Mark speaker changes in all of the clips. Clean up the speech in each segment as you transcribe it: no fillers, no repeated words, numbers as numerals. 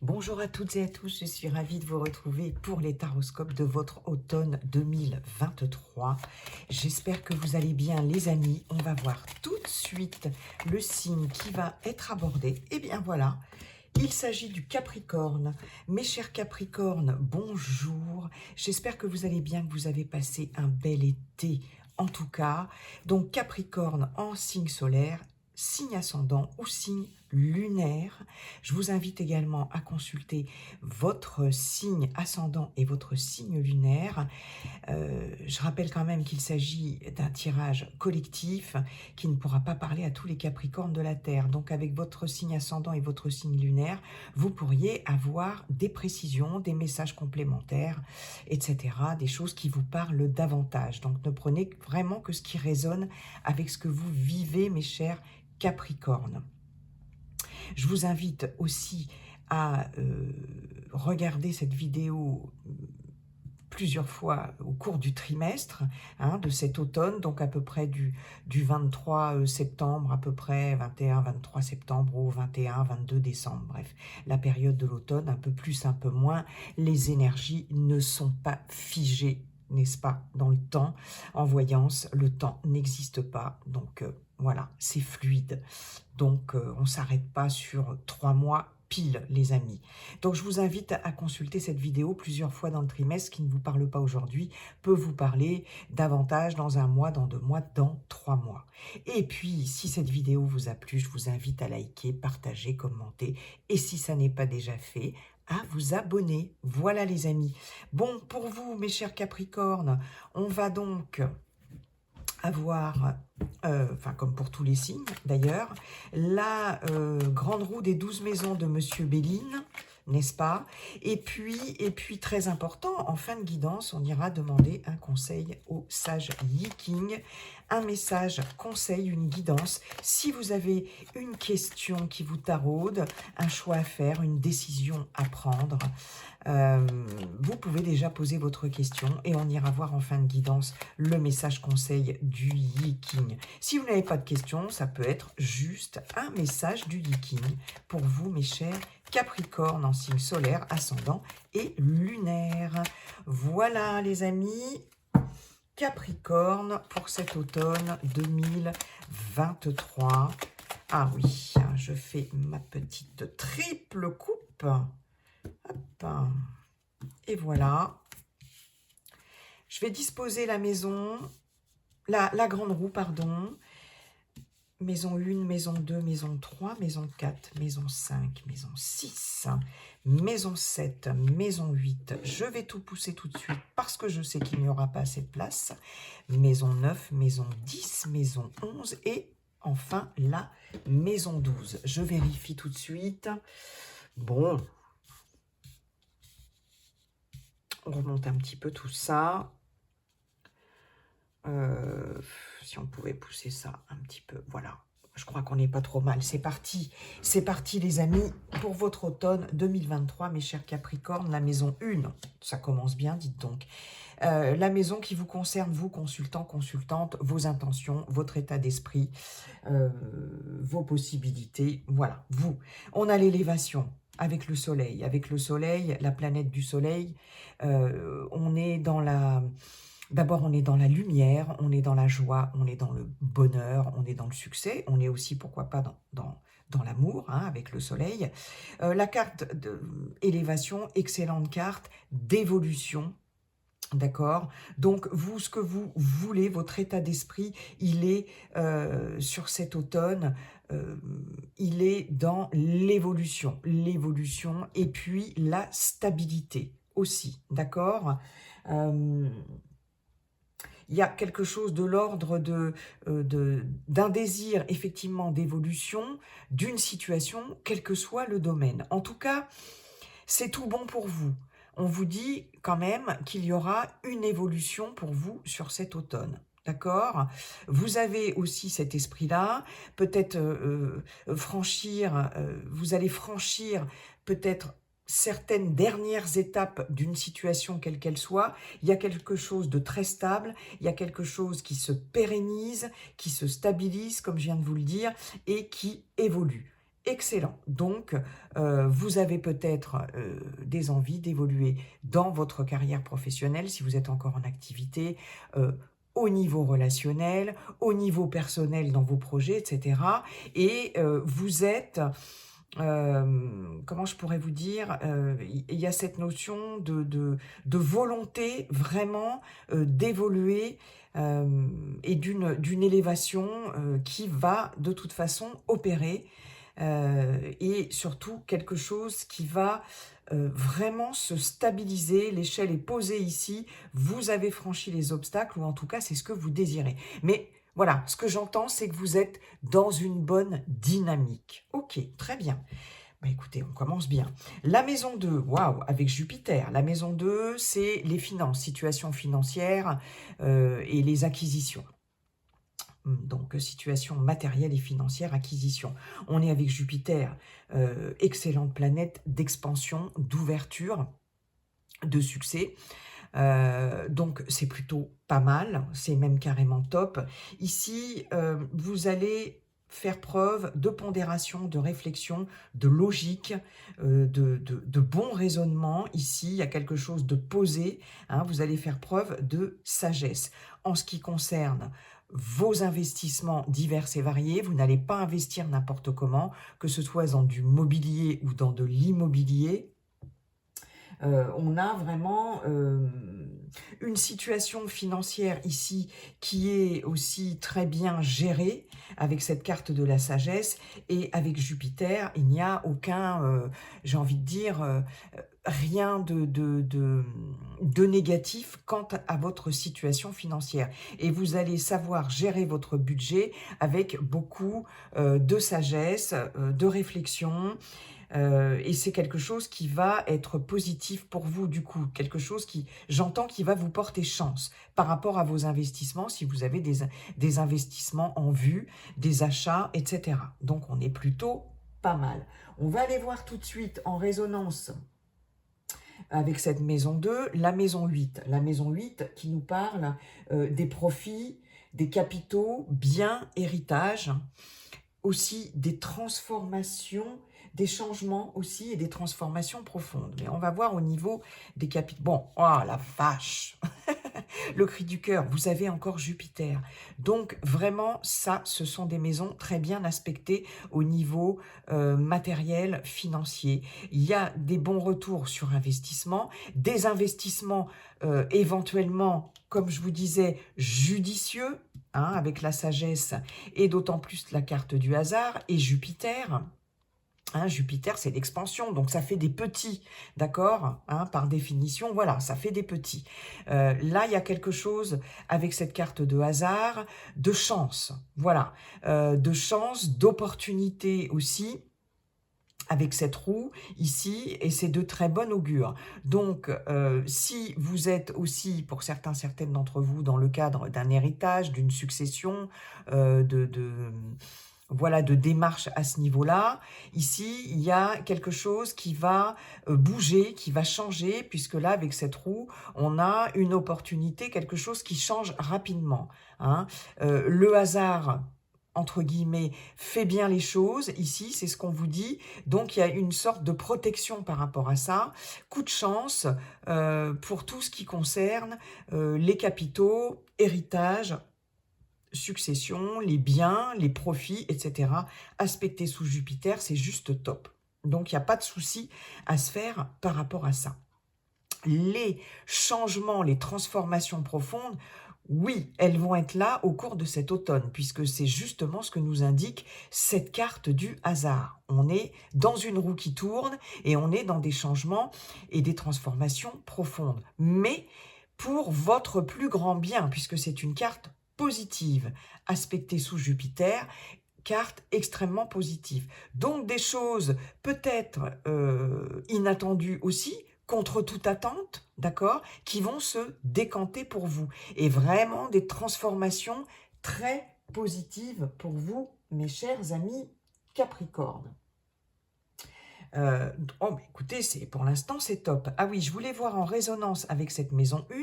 Speaker 1: Bonjour à toutes et à tous, je suis ravie de vous retrouver pour les taroscopes de votre automne 2023. J'espère que vous allez bien les amis. On va voir tout de suite le signe qui va être abordé. Et bien voilà, il s'agit du Capricorne. Mes chers Capricornes, bonjour. J'espère que vous allez bien, que vous avez passé un bel été en tout cas. Donc Capricorne en signe solaire, signe ascendant ou signe lunaire. Je vous invite également à consulter votre signe ascendant et votre signe lunaire. Je rappelle quand même qu'il s'agit d'un tirage collectif qui ne pourra pas parler à tous les Capricornes de la Terre. Donc avec votre signe ascendant et votre signe lunaire, vous pourriez avoir des précisions, des messages complémentaires, etc. Des choses qui vous parlent davantage. Donc ne prenez vraiment que ce qui résonne avec ce que vous vivez, mes chers Capricornes. Je vous invite aussi à regarder cette vidéo plusieurs fois au cours du trimestre de cet automne, donc à peu près du 23 septembre, à peu près 21-23 septembre au 21-22 décembre. Bref, la période de l'automne, un peu plus, un peu moins. Les énergies ne sont pas figées, n'est-ce pas, dans le temps. En voyance, le temps n'existe pas, donc voilà, c'est fluide. Donc, on ne s'arrête pas sur 3 mois pile, les amis. Donc, je vous invite à consulter cette vidéo plusieurs fois dans le trimestre. Ce qui ne vous parle pas aujourd'hui peut vous parler davantage dans 1 mois, dans 2 mois, dans 3 mois. Et puis, si cette vidéo vous a plu, je vous invite à liker, partager, commenter. Et si ça n'est pas déjà fait, à vous abonner. Voilà les amis. Bon, pour vous, mes chers Capricornes, on va donc avoir, enfin comme pour tous les signes d'ailleurs, la grande roue des 12 maisons de Monsieur Béline, n'est-ce pas? Et puis très important, en fin de guidance, on ira demander un conseil au sage Yi King, un message, conseil, une guidance. Si vous avez une question qui vous taraude, un choix à faire, une décision à prendre, vous pouvez déjà poser votre question et on ira voir en fin de guidance le message conseil du Yi King. Si vous n'avez pas de questions, ça peut être juste un message du Yi King pour vous, mes chers Capricorne en signe solaire, ascendant et lunaire. Voilà les amis, Capricorne pour cet automne 2023. Ah oui, je fais ma petite triple coupe. Hop. Et voilà. Je vais disposer la maison, la grande roue, pardon. Maison 1, maison 2, maison 3, maison 4, maison 5, maison 6, maison 7, maison 8. Je vais tout pousser tout de suite parce que je sais qu'il n'y aura pas assez de place. Maison 9, maison 10, maison 11 et enfin la maison 12. Je vérifie tout de suite. Bon. On remonte un petit peu tout ça. Si on pouvait pousser ça un petit peu, voilà. Je crois qu'on n'est pas trop mal. C'est parti les amis, pour votre automne 2023, mes chers Capricornes, la maison 1. Ça commence bien, dites donc. La maison qui vous concerne, vous, consultants, consultantes, vos intentions, votre état d'esprit, vos possibilités, voilà, vous. On a l'élévation avec le soleil. Avec le soleil, la planète du soleil, on est dans la... D'abord, on est dans la lumière, on est dans la joie, on est dans le bonheur, on est dans le succès, on est aussi, pourquoi pas, dans l'amour, avec le soleil. La carte d'élévation, excellente carte d'évolution, d'accord? Donc, vous, ce que vous voulez, votre état d'esprit, il est sur cet automne, il est dans l'évolution et puis la stabilité aussi, d'accord? Il y a quelque chose de l'ordre d'un désir, effectivement, d'évolution d'une situation, quel que soit le domaine. En tout cas, c'est tout bon pour vous. On vous dit quand même qu'il y aura une évolution pour vous sur cet automne. D'accord? Vous avez aussi cet esprit-là, peut-être vous allez franchir peut-être certaines dernières étapes d'une situation quelle qu'elle soit. Il y a quelque chose de très stable, il y a quelque chose qui se pérennise, qui se stabilise, comme je viens de vous le dire, et qui évolue. excellent. Donc, vous avez peut-être des envies d'évoluer dans votre carrière professionnelle, si vous êtes encore en activité, au niveau relationnel, au niveau personnel dans vos projets, etc. Et vous êtes, comment je pourrais vous dire, il y a cette notion de volonté vraiment d'évoluer et d'une élévation qui va de toute façon opérer et surtout quelque chose qui va vraiment se stabiliser. L'échelle est posée ici, vous avez franchi les obstacles, ou en tout cas c'est ce que vous désirez. Mais voilà, ce que j'entends, c'est que vous êtes dans une bonne dynamique. Ok, très bien. Bah écoutez, on commence bien. La maison 2, waouh, avec Jupiter. La maison 2, c'est les finances, situation financière et les acquisitions. Donc, situation matérielle et financière, acquisition. On est avec Jupiter, excellente planète d'expansion, d'ouverture, de succès. Donc, c'est plutôt pas mal, c'est même carrément top. Ici, vous allez faire preuve de pondération, de réflexion, de logique, de bon raisonnement. Ici, il y a quelque chose de posé, hein, vous allez faire preuve de sagesse. En ce qui concerne vos investissements divers et variés, vous n'allez pas investir n'importe comment, que ce soit dans du mobilier ou dans de l'immobilier. On a vraiment une situation financière ici qui est aussi très bien gérée avec cette carte de la sagesse, et avec Jupiter, il n'y a aucun, j'ai envie de dire, rien de négatif quant à votre situation financière. Et vous allez savoir gérer votre budget avec beaucoup de sagesse, de réflexion, et c'est quelque chose qui va être positif pour vous du coup, quelque chose qui, j'entends, qui va vous porter chance par rapport à vos investissements, si vous avez des investissements en vue, des achats, etc. Donc on est plutôt pas mal. On va aller voir tout de suite en résonance avec cette maison 2, la maison 8. La maison 8 qui nous parle des profits, des capitaux, biens, héritages, aussi des transformations, des changements aussi et des transformations profondes. Mais on va voir au niveau des capitaux. Bon, oh la vache le cri du cœur, vous avez encore Jupiter. Donc vraiment, ça, ce sont des maisons très bien aspectées au niveau matériel, financier. Il y a des bons retours sur investissement, des investissements éventuellement, comme je vous disais, judicieux, hein, avec la sagesse et d'autant plus la carte du hasard et Jupiter. Hein, Jupiter, c'est l'expansion, donc ça fait des petits, d'accord, hein, par définition, voilà, ça fait des petits. Là, il y a quelque chose avec cette carte de hasard, de chance, voilà, de chance, d'opportunité aussi, avec cette roue ici, et c'est de très bon augure. Donc, si vous êtes aussi, pour certaines d'entre vous, dans le cadre d'un héritage, d'une succession, voilà, de démarche à ce niveau-là. Ici, il y a quelque chose qui va bouger, qui va changer, puisque là, avec cette roue, on a une opportunité, quelque chose qui change rapidement. Hein. Le hasard, entre guillemets, fait bien les choses. Ici, c'est ce qu'on vous dit. Donc, il y a une sorte de protection par rapport à ça. Coup de chance pour tout ce qui concerne les capitaux, héritage, succession, les biens, les profits, etc. Aspectés sous Jupiter, c'est juste top. Donc, il n'y a pas de souci à se faire par rapport à ça. Les changements, les transformations profondes, oui, elles vont être là au cours de cet automne, puisque c'est justement ce que nous indique cette carte du hasard. On est dans une roue qui tourne et on est dans des changements et des transformations profondes. Mais pour votre plus grand bien, puisque c'est une carte positive, aspectée sous Jupiter, carte extrêmement positive. Donc des choses peut-être inattendues aussi, contre toute attente, d'accord, qui vont se décanter pour vous. Et vraiment des transformations très positives pour vous, mes chers amis Capricorne. Oh, mais écoutez, pour l'instant, c'est top. Ah oui, je voulais voir en résonance avec cette maison 1,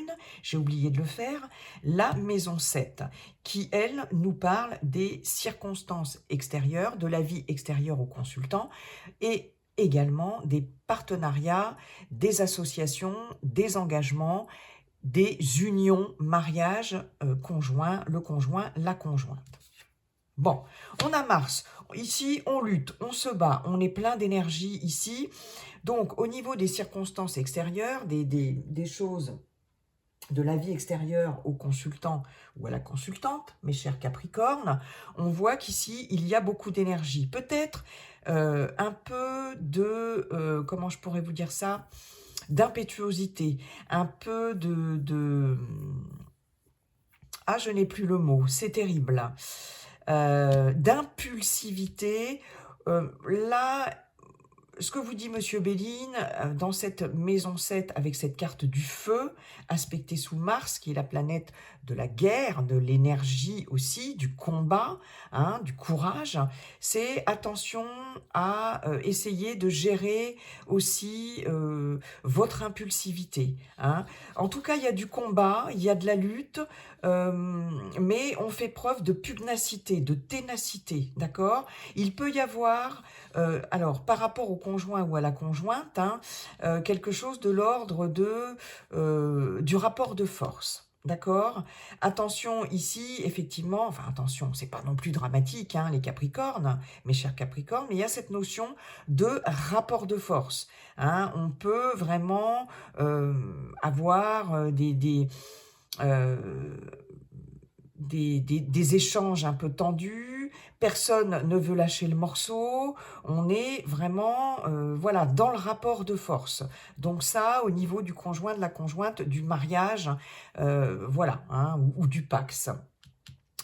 Speaker 1: j'ai oublié de le faire, la maison 7, qui, elle, nous parle des circonstances extérieures, de la vie extérieure au consultant, et également des partenariats, des associations, des engagements, des unions, mariages, conjoints, le conjoint, la conjointe. Bon, on a Mars. Ici, on lutte, on se bat, on est plein d'énergie ici. Donc, au niveau des circonstances extérieures, des choses de la vie extérieure au consultant ou à la consultante, mes chers Capricornes, on voit qu'ici, il y a beaucoup d'énergie. Peut-être un peu de, comment je pourrais vous dire ça, d'impétuosité, un peu ah, je n'ai plus le mot, c'est terrible. D'impulsivité. Là, ce que vous dit Monsieur Béline, dans cette maison 7, avec cette carte du feu, aspectée sous Mars, qui est la planète de la guerre, de l'énergie aussi, du combat, hein, du courage, c'est attention à essayer de gérer aussi votre impulsivité. Hein. En tout cas, il y a du combat, il y a de la lutte, mais on fait preuve de pugnacité, de ténacité, d'accord? Il peut y avoir, alors par rapport au conjoint ou à la conjointe, hein, quelque chose de l'ordre du rapport de force. D'accord? Attention ici, effectivement, enfin attention, c'est pas non plus dramatique, hein, les Capricornes, mes chers Capricornes, mais il y a cette notion de rapport de force. Hein, on peut vraiment avoir des échanges un peu tendus, personne ne veut lâcher le morceau, on est vraiment voilà, dans le rapport de force. Donc ça, au niveau du conjoint, de la conjointe, du mariage, voilà, hein, ou du Pax.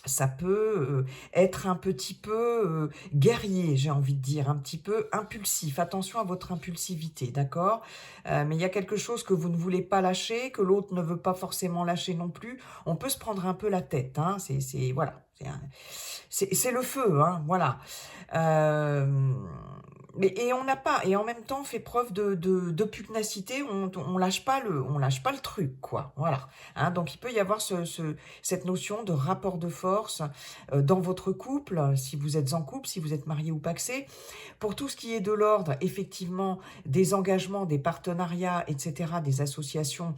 Speaker 1: Ça peut être un petit peu guerrier, j'ai envie de dire, un petit peu impulsif. Attention à votre impulsivité, d'accord? Mais il y a quelque chose que vous ne voulez pas lâcher, que l'autre ne veut pas forcément lâcher non plus. On peut se prendre un peu la tête, hein? Voilà, c'est le feu, hein? Voilà. Et on n'a pas, et en même temps, on fait preuve de pugnacité, on lâche pas le truc, quoi. Voilà. Hein, donc, il peut y avoir cette notion de rapport de force dans votre couple, si vous êtes en couple, si vous êtes marié ou pacsé. Pour tout ce qui est de l'ordre, effectivement, des engagements, des partenariats, etc., des associations,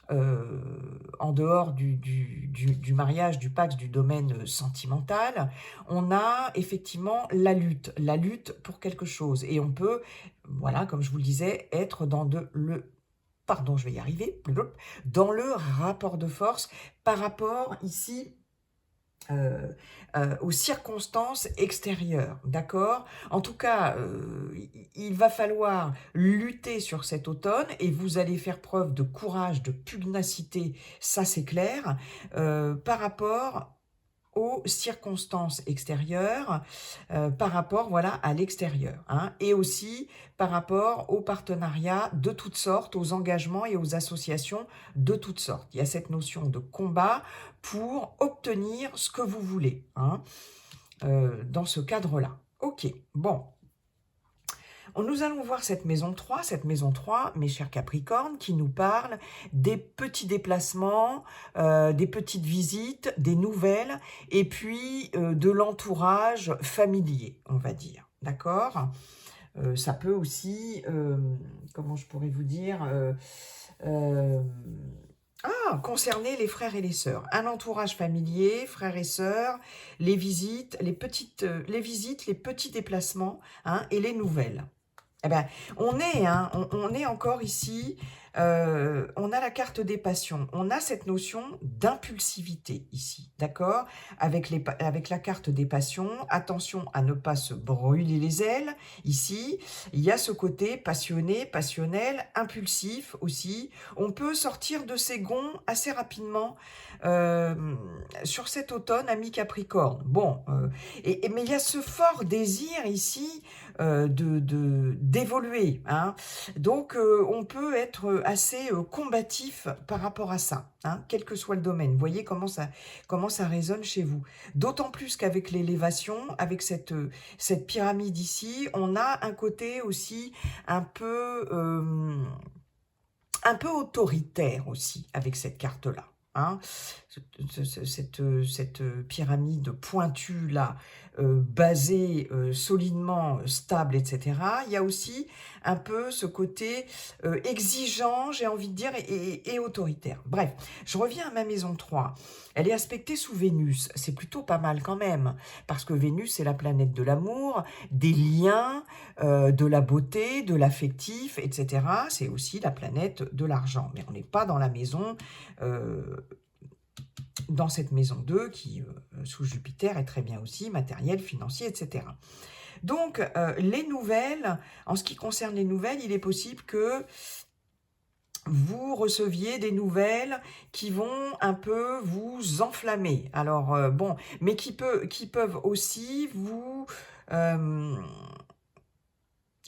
Speaker 1: en dehors du mariage, du Pax, du domaine sentimental, on a effectivement la lutte pour quelque chose. Et on peut, voilà, comme je vous le disais, être dans pardon, je vais y arriver, dans le rapport de force par rapport ici aux circonstances extérieures, d'accord? En tout cas, il va falloir lutter sur cet automne et vous allez faire preuve de courage, de pugnacité, ça c'est clair, par rapport aux circonstances extérieures, par rapport voilà, à l'extérieur, hein, et aussi par rapport aux partenariats de toutes sortes, aux engagements et aux associations de toutes sortes. Il y a cette notion de combat pour obtenir ce que vous voulez, hein, dans ce cadre-là. Ok, bon. Nous allons voir cette maison 3, mes chers Capricornes, qui nous parle des petits déplacements, des petites visites, des nouvelles, et puis de l'entourage familier, on va dire. D'accord? Ça peut aussi, comment je pourrais vous dire, concerner les frères et les sœurs. Un entourage familier, frères et sœurs, les visites, les petits déplacements, hein, et les nouvelles. Eh ben, on est encore ici, on a la carte des passions, on a cette notion d'impulsivité ici, d'accord? Avec la carte des passions, attention à ne pas se brûler les ailes, ici, il y a ce côté passionné, passionnel, impulsif aussi, on peut sortir de ses gonds assez rapidement sur cet automne, ami Capricorne. Bon, mais il y a ce fort désir ici d'évoluer, hein. Donc on peut être assez combatif par rapport à ça, hein, quel que soit le domaine. Vous voyez comment ça résonne chez vous. D'autant plus qu'avec l'élévation, avec cette pyramide ici, on a un côté aussi un peu autoritaire aussi avec cette carte-là. Hein. Cette pyramide pointue là, basée solidement, stable, etc. Il y a aussi un peu ce côté exigeant, j'ai envie de dire, et autoritaire. Bref, je reviens à ma maison 3. Elle est aspectée sous Vénus. C'est plutôt pas mal quand même, parce que Vénus, c'est la planète de l'amour, des liens, de la beauté, de l'affectif, etc. C'est aussi la planète de l'argent. Mais on n'est pas dans la maison... dans cette maison 2 qui, sous Jupiter, est très bien aussi, matériel, financier, etc. Donc, les nouvelles, en ce qui concerne les nouvelles, il est possible que vous receviez des nouvelles qui vont un peu vous enflammer. Alors, bon, mais qui peuvent aussi vous...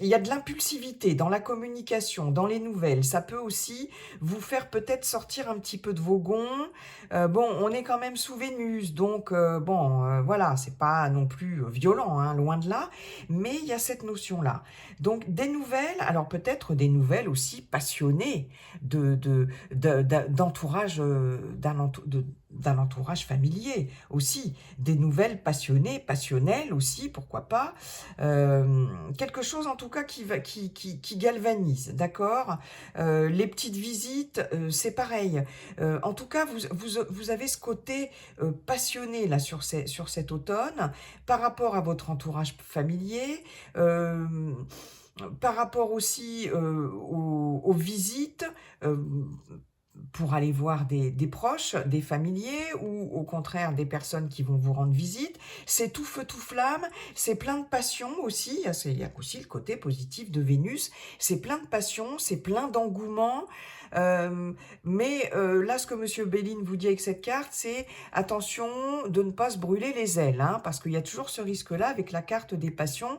Speaker 1: il y a de l'impulsivité dans la communication, dans les nouvelles. Ça peut aussi vous faire peut-être sortir un petit peu de vos gonds. Bon, on est quand même sous Vénus, donc voilà, c'est pas non plus violent, hein, loin de là. Mais il y a cette notion-là. Donc des nouvelles, alors peut-être des nouvelles aussi passionnées d'entourage, d'un entourage familier aussi. Des nouvelles passionnées, passionnelles aussi, pourquoi pas. Quelque chose en tout cas qui galvanise, d'accord. Les petites visites, c'est pareil. En tout cas, vous avez ce côté passionné là sur cet automne par rapport à votre entourage familier, par rapport aussi aux visites, pour aller voir des proches, des familiers, ou au contraire des personnes qui vont vous rendre visite. C'est tout feu, tout flamme, c'est plein de passion aussi, il y a aussi le côté positif de Vénus, c'est plein de passion, c'est plein d'engouement, mais là, ce que Monsieur Béline vous dit avec cette carte, c'est attention de ne pas se brûler les ailes, hein, parce qu'il y a toujours ce risque-là avec la carte des passions,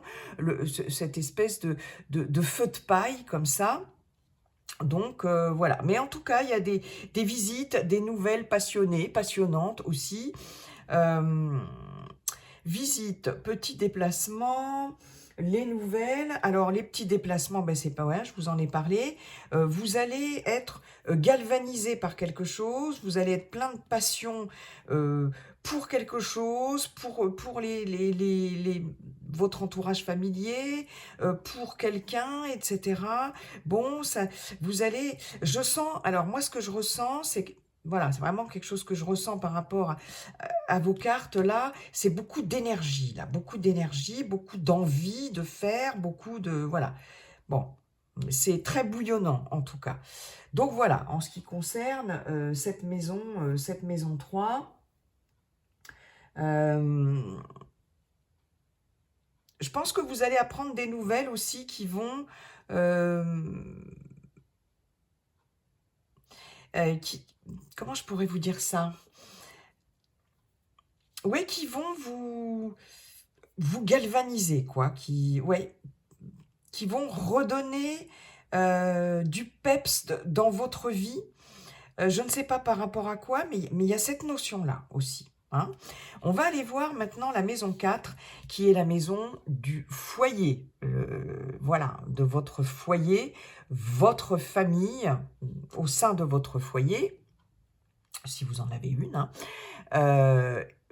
Speaker 1: cette espèce de feu de paille comme ça. Donc voilà, mais en tout cas, il y a des visites, des nouvelles passionnées, passionnantes aussi. Visites, petits déplacements, les nouvelles. Alors les petits déplacements, ben, c'est pas vrai, je vous en ai parlé. Vous allez être galvanisé par quelque chose, vous allez être plein de passion pour quelque chose, pour votre entourage familier, pour quelqu'un, etc. Bon, ça, vous allez... Je sens... Alors moi, ce que je ressens, c'est que... Voilà, c'est vraiment quelque chose que je ressens par rapport à vos cartes là. C'est beaucoup d'énergie là, beaucoup d'énergie, beaucoup d'envie de faire, beaucoup de... Voilà. Bon, c'est très bouillonnant en tout cas. Donc voilà, en ce qui concerne cette maison 3... je pense que vous allez apprendre des nouvelles aussi qui vont... comment je pourrais vous dire ça? Oui, qui vont vous galvaniser, quoi. Qui vont redonner du peps dans votre vie. Je ne sais pas par rapport à quoi, mais il y a cette notion-là aussi. Hein. On va aller voir maintenant la maison 4, qui est la maison du foyer. Voilà, de votre foyer, votre famille, au sein de votre foyer, si vous en avez une, hein,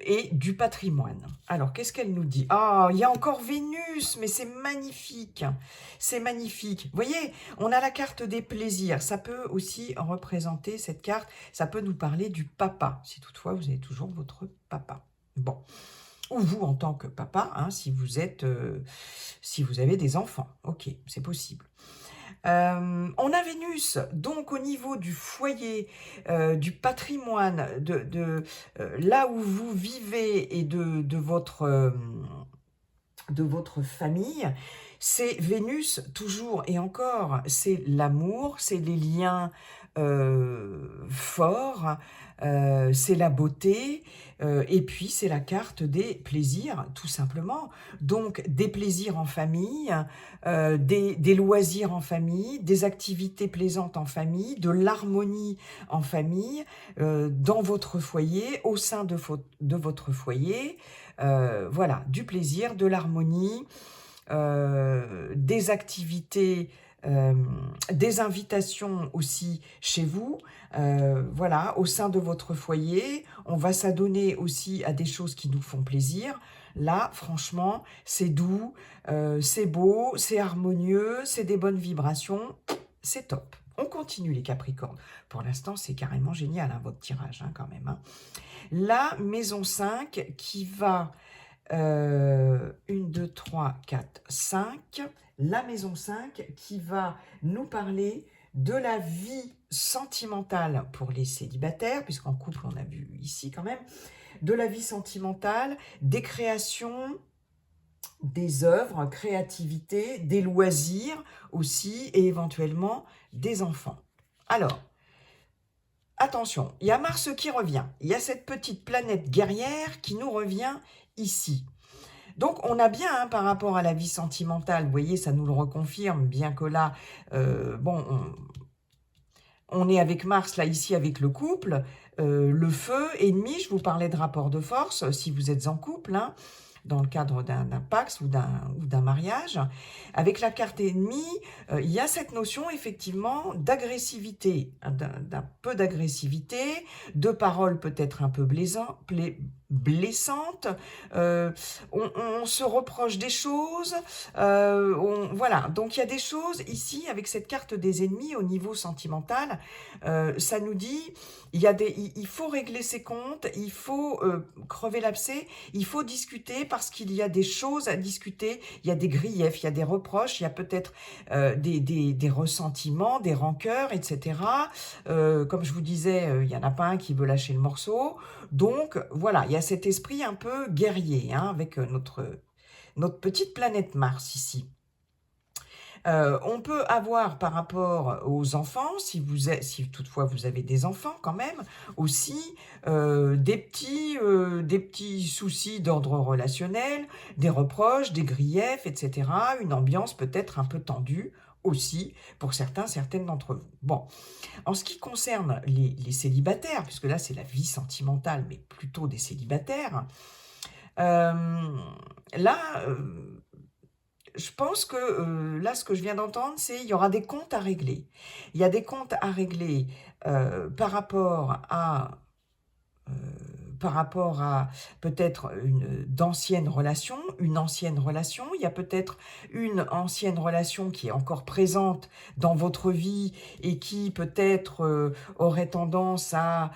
Speaker 1: et du patrimoine. Alors, qu'est-ce qu'elle nous dit? Ah, il y a encore Vénus, mais c'est magnifique. C'est magnifique. Vous voyez, on a la carte des plaisirs. Ça peut aussi représenter, cette carte, ça peut nous parler du papa, si toutefois vous avez toujours votre papa. Bon. Ou vous en tant que papa, hein, si vous avez des enfants. Ok, c'est possible. On a Vénus, donc au niveau du foyer, du patrimoine, là où vous vivez et de votre famille, c'est Vénus toujours et encore, c'est l'amour, c'est les liens fort, c'est la beauté, et puis c'est la carte des plaisirs, tout simplement. Donc des plaisirs en famille, des loisirs en famille, des activités plaisantes en famille, de l'harmonie en famille, dans votre foyer, au sein de votre foyer. Voilà, du plaisir, de l'harmonie, des activités, des invitations aussi chez vous, voilà, au sein de votre foyer. On va s'adonner aussi à des choses qui nous font plaisir. Là, franchement, c'est doux, c'est beau, c'est harmonieux, c'est des bonnes vibrations, c'est top. On continue les Capricornes. Pour l'instant, c'est carrément génial, hein, votre tirage, hein, quand même. Hein. La maison 5 qui va 1, 2, 3, 4, 5. La maison 5 qui va nous parler de la vie sentimentale pour les célibataires, puisqu'en couple, on a vu ici quand même, de la vie sentimentale, des créations, des œuvres, créativité, des loisirs aussi, et éventuellement des enfants. Alors, attention, il y a Mars qui revient. Il y a cette petite planète guerrière qui nous revient ici. Donc, on a bien, hein, par rapport à la vie sentimentale, vous voyez, ça nous le reconfirme, bien que là, bon, on est avec Mars, là, ici, avec le couple, le feu ennemi, je vous parlais de rapport de force, si vous êtes en couple, hein, dans le cadre d'un pax ou d'un mariage. Avec la carte ennemie, il y a cette notion effectivement d'agressivité, hein, d'un peu d'agressivité, de paroles peut-être un peu blessantes, on se reproche des choses, voilà, donc il y a des choses ici avec cette carte des ennemis au niveau sentimental, ça nous dit il faut régler ses comptes, il faut crever l'abcès, il faut discuter parce qu'il y a des choses à discuter, il y a des griefs, il y a des reproches, il y a peut-être des ressentiments, des rancœurs, etc. Comme je vous disais, il n'y en a pas un qui veut lâcher le morceau. Donc voilà, il y a cet esprit un peu guerrier, hein, avec notre petite planète Mars ici. On peut avoir par rapport aux enfants, si toutefois vous avez des enfants quand même, aussi des petits soucis d'ordre relationnel, des reproches, des griefs, etc. Une ambiance peut-être un peu tendue aussi pour certaines d'entre vous. Bon, en ce qui concerne les célibataires, puisque là c'est la vie sentimentale, mais plutôt des célibataires, là... je pense que là, ce que je viens d'entendre, c'est qu'il y aura des comptes à régler. Il y a des comptes à régler par rapport à peut-être une ancienne relation. Il y a peut-être une ancienne relation qui est encore présente dans votre vie et qui peut-être aurait tendance à...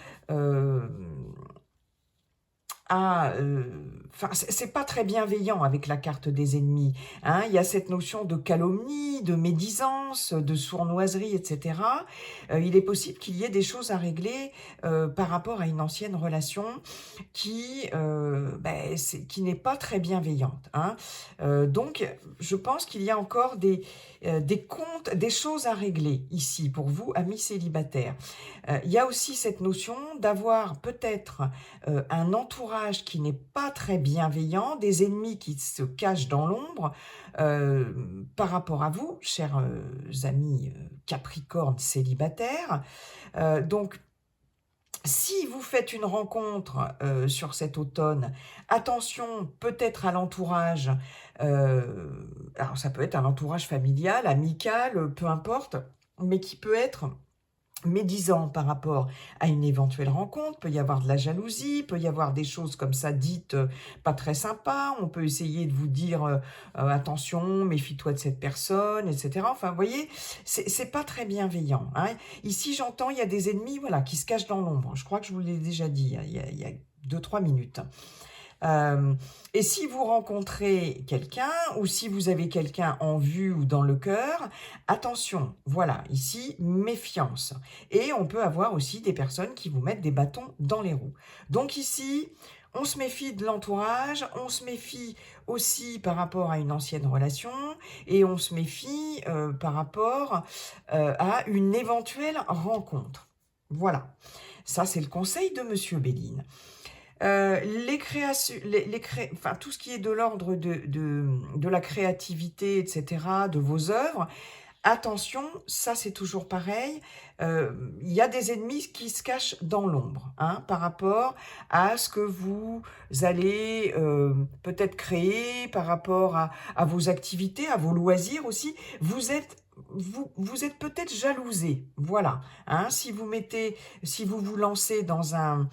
Speaker 1: Enfin, c'est pas très bienveillant avec la carte des ennemis. Hein. Il y a cette notion de calomnie, de médisance, de sournoiserie, etc. Il est possible qu'il y ait des choses à régler par rapport à une ancienne relation qui n'est pas très bienveillante. Hein. Donc, je pense qu'il y a encore des comptes, des choses à régler ici pour vous, amis célibataires. Il y a aussi cette notion d'avoir peut-être un entourage qui n'est pas très bienveillant, des ennemis qui se cachent dans l'ombre par rapport à vous, chers amis Capricorne célibataires. Donc, si vous faites une rencontre sur cet automne, attention peut-être à l'entourage, alors ça peut être un entourage familial, amical, peu importe, mais qui peut être médisant par rapport à une éventuelle rencontre, peut y avoir de la jalousie, peut y avoir des choses comme ça dites pas très sympas, on peut essayer de vous dire attention, méfie-toi de cette personne, etc. Enfin, vous voyez, c'est pas très bienveillant. Hein. Ici, j'entends, il y a des ennemis voilà, qui se cachent dans l'ombre. Je crois que je vous l'ai déjà dit il y a 2-3 minutes. Et si vous rencontrez quelqu'un ou si vous avez quelqu'un en vue ou dans le cœur, attention, voilà, ici, méfiance. Et on peut avoir aussi des personnes qui vous mettent des bâtons dans les roues. Donc ici, On se méfie de l'entourage, on se méfie aussi par rapport à une ancienne relation et on se méfie par rapport à une éventuelle rencontre. Voilà, ça c'est le conseil de Monsieur Béline. Les créations, enfin, tout ce qui est de l'ordre de la créativité, etc., de vos œuvres, attention, ça c'est toujours pareil, il y a des ennemis qui se cachent dans l'ombre, hein, par rapport à ce que vous allez peut-être créer, par rapport à vos activités, à vos loisirs aussi. Vous êtes peut-être jalousé, voilà, hein, si vous vous lancez dans un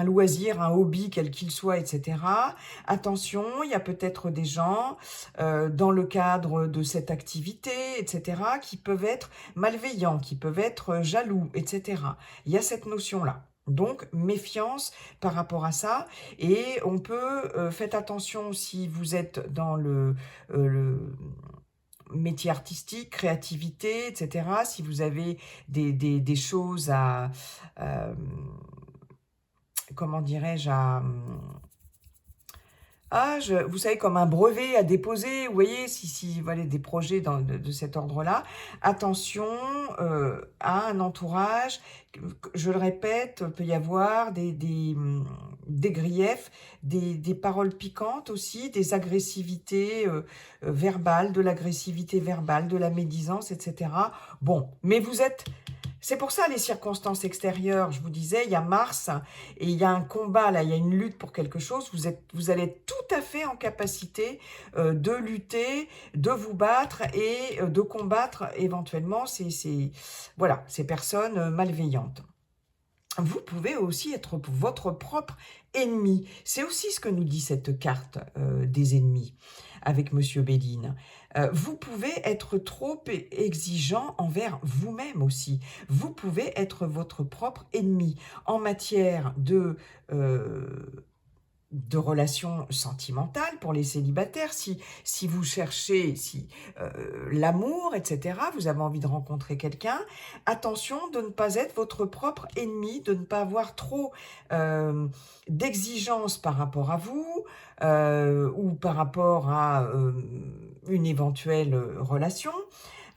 Speaker 1: loisir, un hobby, quel qu'il soit, etc. Attention, il y a peut-être des gens dans le cadre de cette activité, etc., qui peuvent être malveillants, qui peuvent être jaloux, etc. Il y a cette notion-là. Donc, méfiance par rapport à ça. Et on peut, faites attention si vous êtes dans le métier artistique, créativité, etc. Si vous avez des choses à... comment dirais-je, vous savez, comme un brevet à déposer, vous voyez, si voilà, des projets de cet ordre-là, attention à un entourage, je le répète, peut y avoir des griefs, des paroles piquantes aussi, des agressivités verbales, de l'agressivité verbale, de la médisance, etc. Bon, mais c'est pour ça les circonstances extérieures, je vous disais, il y a Mars et il y a un combat, là, il y a une lutte pour quelque chose, vous allez être tout à fait en capacité de lutter, de vous battre et de combattre éventuellement voilà, ces personnes malveillantes. Vous pouvez aussi être votre propre ennemi. C'est aussi ce que nous dit cette carte des ennemis avec Monsieur Béline. Vous pouvez être trop exigeant envers vous-même aussi. Vous pouvez être votre propre ennemi en matière de relations sentimentales pour les célibataires, si vous cherchez l'amour, etc., vous avez envie de rencontrer quelqu'un, attention de ne pas être votre propre ennemi, de ne pas avoir trop d'exigences par rapport à vous ou par rapport à une éventuelle relation.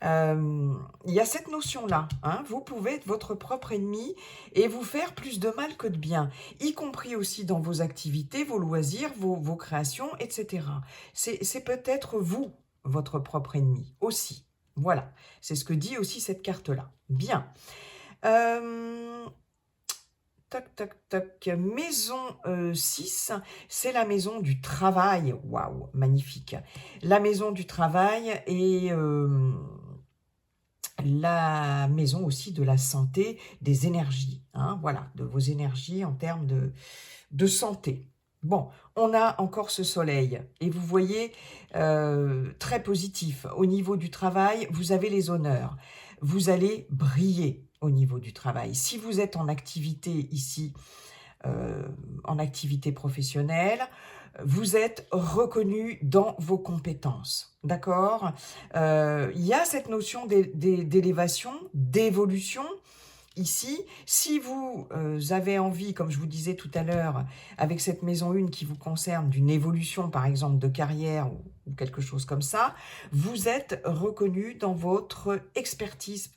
Speaker 1: Il y a cette notion-là, hein, vous pouvez être votre propre ennemi et vous faire plus de mal que de bien, y compris aussi dans vos activités, vos loisirs, vos créations, etc. C'est peut-être vous, votre propre ennemi, aussi. Voilà, c'est ce que dit aussi cette carte-là. Bien. Tac, tac, tac. Maison 6, c'est la maison du travail. Waouh, magnifique. La maison du travail et la maison aussi de la santé, des énergies, hein, voilà, de vos énergies en termes de santé. Bon, on a encore ce soleil, et vous voyez, très positif. Au niveau du travail, vous avez les honneurs. Vous allez briller au niveau du travail. Si vous êtes en activité ici, en activité professionnelle, vous êtes reconnu dans vos compétences, d'accord? Il y a cette notion d'élévation, d'évolution. Ici, si vous avez envie, comme je vous disais tout à l'heure, avec cette maison 1 qui vous concerne, d'une évolution, par exemple, de carrière ou quelque chose comme ça, vous êtes reconnu dans votre expertise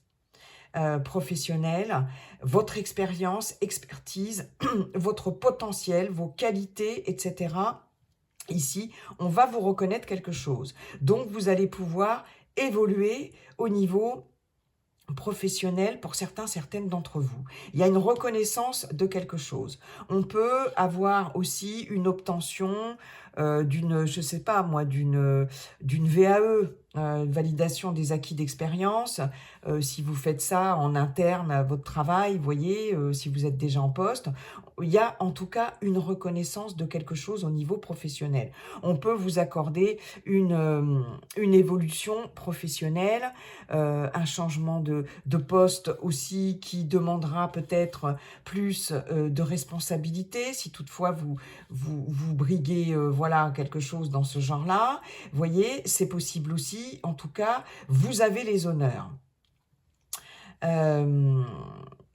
Speaker 1: professionnelle, votre expérience, expertise, votre potentiel, vos qualités, etc. Ici, on va vous reconnaître quelque chose. Donc, vous allez pouvoir évoluer au niveau professionnel pour certaines d'entre vous. Il y a une reconnaissance de quelque chose. On peut avoir aussi une obtention d'une, je sais pas moi, d'une VAE, validation des acquis d'expérience. Si vous faites ça en interne à votre travail, vous voyez, si vous êtes déjà en poste, il y a en tout cas une reconnaissance de quelque chose au niveau professionnel. On peut vous accorder une évolution professionnelle, un changement de poste aussi qui demandera peut-être plus de responsabilité, si toutefois vous briguez voilà, quelque chose dans ce genre-là. Vous voyez, c'est possible aussi. En tout cas, vous avez les honneurs.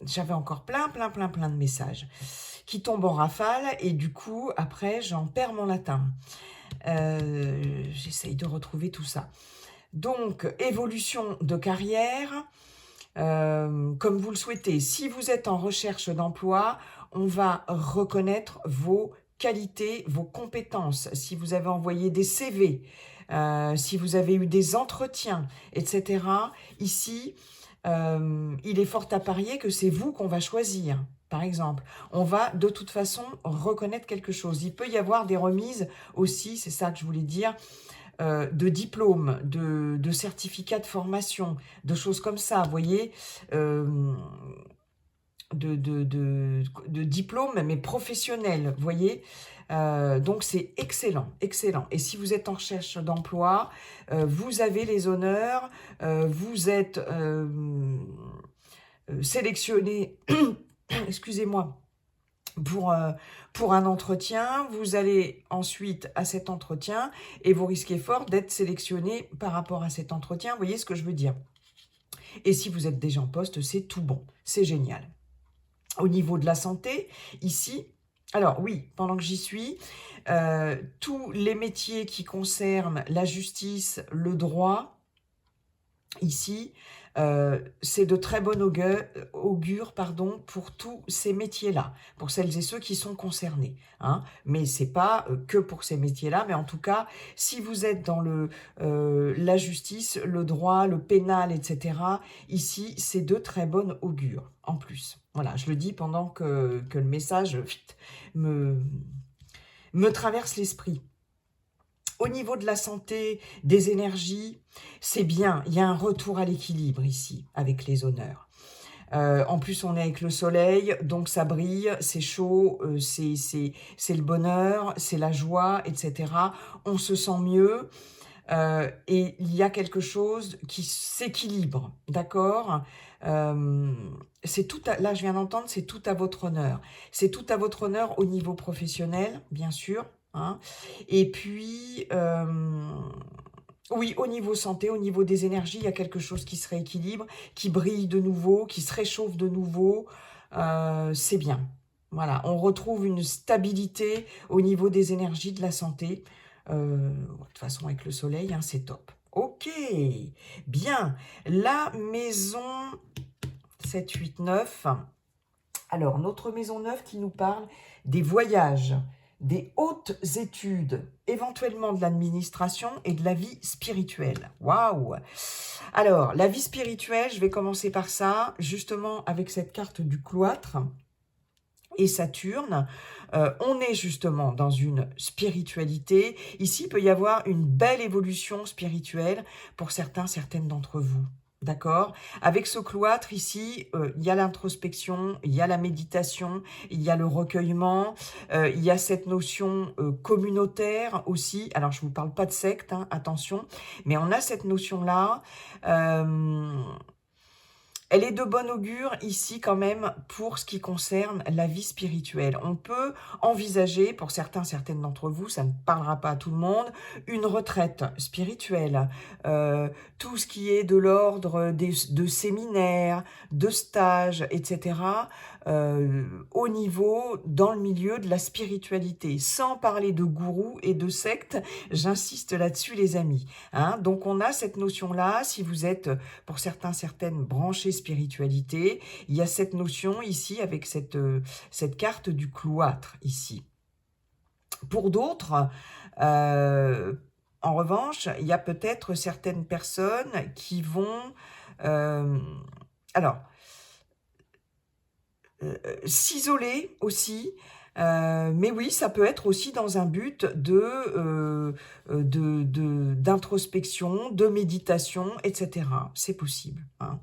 Speaker 1: j'avais encore plein de messages qui tombent en rafale et du coup, après, j'en perds mon latin. J'essaye de retrouver tout ça. Donc, évolution de carrière, comme vous le souhaitez. Si vous êtes en recherche d'emploi, on va reconnaître vos qualités, vos compétences. Si vous avez envoyé des CV, si vous avez eu des entretiens, etc. Ici, il est fort à parier que c'est vous qu'on va choisir. Par exemple, on va de toute façon reconnaître quelque chose. Il peut y avoir des remises aussi, c'est ça que je voulais dire, de diplômes, de certificats de formation, de choses comme ça, vous voyez, de diplômes, mais professionnels, vous voyez. Donc c'est excellent, excellent. Et si vous êtes en recherche d'emploi, vous avez les honneurs, vous êtes sélectionné, excusez-moi, pour un entretien, vous allez ensuite à cet entretien et vous risquez fort d'être sélectionné par rapport à cet entretien, vous voyez ce que je veux dire. Et si vous êtes déjà en poste, c'est tout bon, c'est génial. Au niveau de la santé, ici, alors oui, pendant que j'y suis, tous les métiers qui concernent la justice, le droit, ici, c'est de très bon augure pour tous ces métiers-là, pour celles et ceux qui sont concernés. Hein. Mais ce n'est pas que pour ces métiers-là, mais en tout cas, si vous êtes dans la justice, le droit, le pénal, etc., ici, c'est de très bon augure, en plus. Voilà, je le dis pendant que le message me traverse l'esprit. Au niveau de la santé, des énergies, c'est bien. Il y a un retour à l'équilibre ici, avec les honneurs. En plus, on est avec le soleil, donc ça brille, c'est chaud, c'est le bonheur, c'est la joie, etc. On se sent mieux. Et il y a quelque chose qui s'équilibre, d'accord. C'est tout là, je viens d'entendre, c'est tout à votre honneur. C'est tout à votre honneur au niveau professionnel, bien sûr. Hein. Et puis, oui, au niveau santé, au niveau des énergies, il y a quelque chose qui se rééquilibre, qui brille de nouveau, qui se réchauffe de nouveau. C'est bien. Voilà, on retrouve une stabilité au niveau des énergies de la santé. De toute façon, avec le soleil, hein, c'est top. Ok, bien. La maison 7, 8, 9. Alors, notre maison 9 qui nous parle des voyages, des hautes études, éventuellement de l'administration et de la vie spirituelle. Waouh! Alors, la vie spirituelle, je vais commencer par ça, justement avec cette carte du cloître et Saturne. On est justement dans une spiritualité. Ici, il peut y avoir une belle évolution spirituelle pour certaines d'entre vous. D'accord? Avec ce cloître ici, il y a l'introspection, il y a la méditation, il y a le recueillement, il y a cette notion communautaire aussi. Alors, je ne vous parle pas de secte, hein, attention, mais on a cette notion-là. Elle est de bon augure ici quand même pour ce qui concerne la vie spirituelle. On peut envisager, pour certaines d'entre vous, ça ne parlera pas à tout le monde, une retraite spirituelle. Tout ce qui est de l'ordre de séminaires, de stages, etc. Au niveau, dans le milieu de la spiritualité. Sans parler de gourou et de secte, j'insiste là-dessus les amis. Hein. Donc on a cette notion-là, si vous êtes pour certaines branchées spiritualité, il y a cette notion ici avec cette carte du cloître ici. Pour d'autres, en revanche, il y a peut-être certaines personnes qui vont s'isoler aussi, mais oui, ça peut être aussi dans un but d'introspection, de méditation, etc. C'est possible. Hein.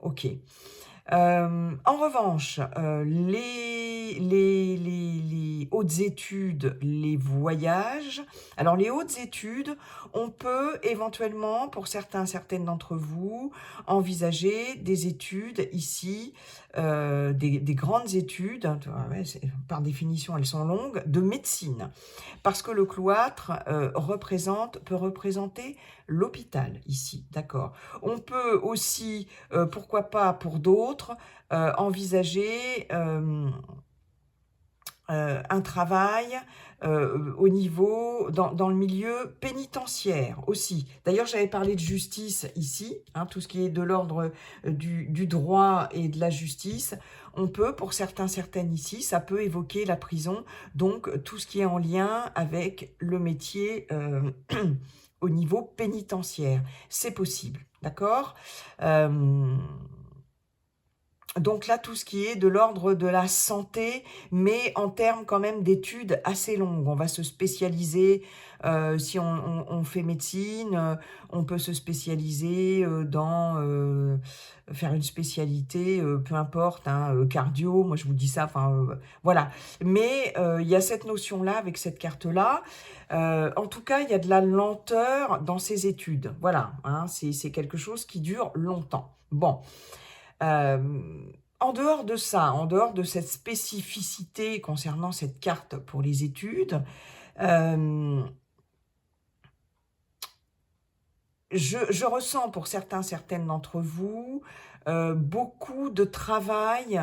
Speaker 1: Ok. En revanche, les hautes études, les voyages. Alors, les hautes études, on peut éventuellement, pour certaines d'entre vous, envisager des études ici, des grandes études, ouais, par définition, elles sont longues, de médecine. Parce que le cloître peut représenter l'hôpital ici, d'accord. On peut aussi, pourquoi pas pour d'autres, d'autres, envisager un travail au niveau, dans le milieu pénitentiaire aussi. D'ailleurs, j'avais parlé de justice ici, hein, tout ce qui est de l'ordre du droit et de la justice. On peut, pour certains, certaines ici, ça peut évoquer la prison, donc tout ce qui est en lien avec le métier au niveau pénitentiaire. C'est possible, d'accord? Donc là, tout ce qui est de l'ordre de la santé, mais en termes quand même d'études assez longues. On va se spécialiser, si on fait médecine, on peut se spécialiser dans faire une spécialité, peu importe, hein, cardio, moi je vous dis ça, enfin voilà. Mais il y a cette notion-là avec cette carte-là. En tout cas, il y a de la lenteur dans ces études. Voilà, hein, c'est quelque chose qui dure longtemps. Bon. En dehors de ça, en dehors de cette spécificité concernant cette carte pour les études, je ressens pour certains, certaines d'entre vous, beaucoup de travail.